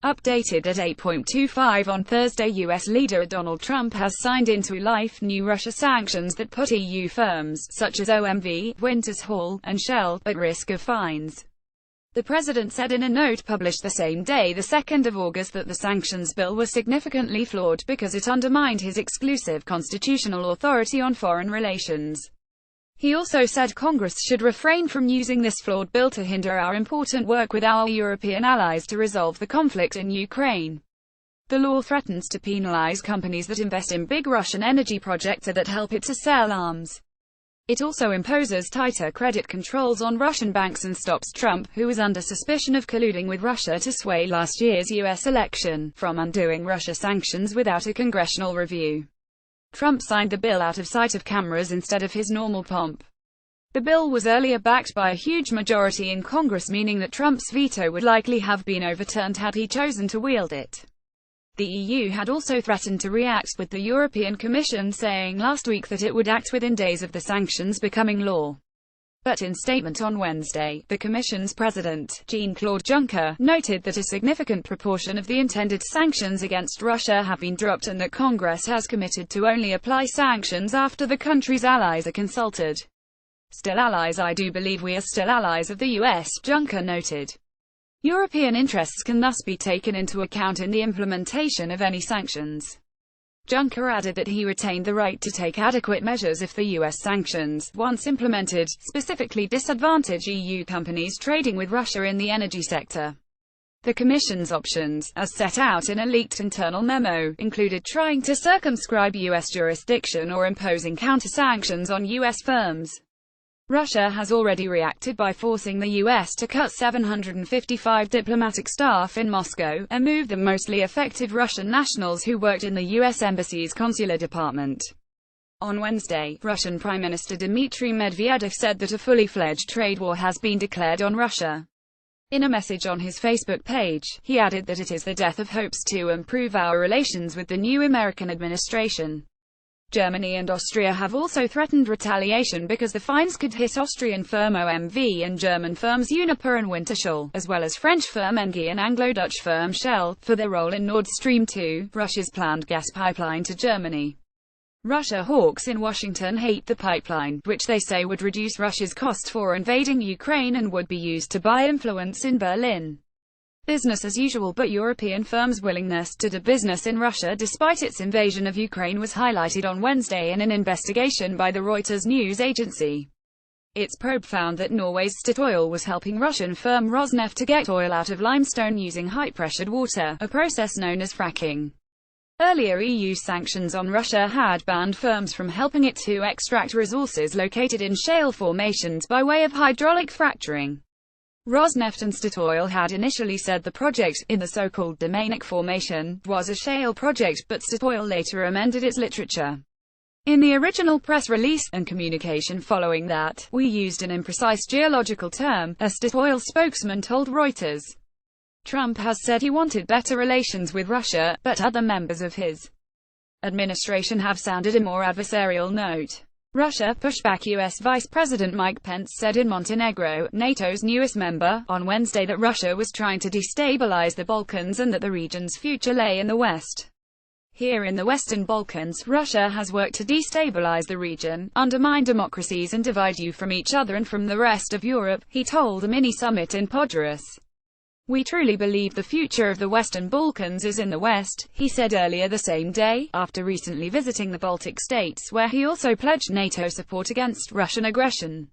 Updated at 8:25 on Thursday, U.S. leader Donald Trump has signed into life new Russia sanctions that put EU firms, such as OMV, Wintershall, and Shell, at risk of fines. The president said in a note published the same day, the 2nd of August, that the sanctions bill was significantly flawed because it undermined his exclusive constitutional authority on foreign relations. He also said Congress should refrain from using this flawed bill to hinder our important work with our European allies to resolve the conflict in Ukraine. The law threatens to penalize companies that invest in big Russian energy projects or that help it to sell arms. It also imposes tighter credit controls on Russian banks and stops Trump, who was under suspicion of colluding with Russia to sway last year's U.S. election, from undoing Russia sanctions without a congressional review. Trump signed the bill out of sight of cameras instead of his normal pomp. The bill was earlier backed by a huge majority in Congress, meaning that Trump's veto would likely have been overturned had he chosen to wield it. The EU had also threatened to react, with the European Commission saying last week that it would act within days of the sanctions becoming law. But in statement on Wednesday, the Commission's president, Jean-Claude Juncker, noted that a significant proportion of the intended sanctions against Russia have been dropped and that Congress has committed to only apply sanctions after the country's allies are consulted. Still allies. I do believe we are still allies of the US, Juncker noted. European interests can thus be taken into account in the implementation of any sanctions. Juncker added that he retained the right to take adequate measures if the U.S. sanctions, once implemented, specifically disadvantage EU companies trading with Russia in the energy sector. The Commission's options, as set out in a leaked internal memo, included trying to circumscribe U.S. jurisdiction or imposing counter-sanctions on U.S. firms. Russia has already reacted by forcing the U.S. to cut 755 diplomatic staff in Moscow, a move that mostly affected Russian nationals who worked in the U.S. Embassy's consular department. On Wednesday, Russian Prime Minister Dmitry Medvedev said that a fully fledged trade war has been declared on Russia. In a message on his Facebook page, he added that it is the death of hopes to improve our relations with the new American administration. Germany and Austria have also threatened retaliation because the fines could hit Austrian firm OMV and German firms Uniper and Wintershall, as well as French firm Engie and Anglo-Dutch firm Shell, for their role in Nord Stream 2, Russia's planned gas pipeline to Germany. Russia hawks in Washington hate the pipeline, which they say would reduce Russia's costs for invading Ukraine and would be used to buy influence in Berlin. Business as usual, but European firms' willingness to do business in Russia despite its invasion of Ukraine was highlighted on Wednesday in an investigation by the Reuters news agency. Its probe found that Norway's Statoil was helping Russian firm Rosneft to get oil out of limestone using high-pressured water, a process known as fracking. Earlier EU sanctions on Russia had banned firms from helping it to extract resources located in shale formations by way of hydraulic fracturing. Rosneft and Statoil had initially said the project, in the so-called Domanic Formation, was a shale project, but Statoil later amended its literature. In the original press release, and communication following that, we used an imprecise geological term, a Statoil spokesman told Reuters. Trump has said he wanted better relations with Russia, but other members of his administration have sounded a more adversarial note. Russia pushback. U.S. Vice President Mike Pence said in Montenegro, NATO's newest member, on Wednesday that Russia was trying to destabilize the Balkans and that the region's future lay in the West. Here in the Western Balkans, Russia has worked to destabilize the region, undermine democracies and divide you from each other and from the rest of Europe, he told a mini-summit in Podgorica. We truly believe the future of the Western Balkans is in the West, he said earlier the same day, after recently visiting the Baltic states where he also pledged NATO support against Russian aggression.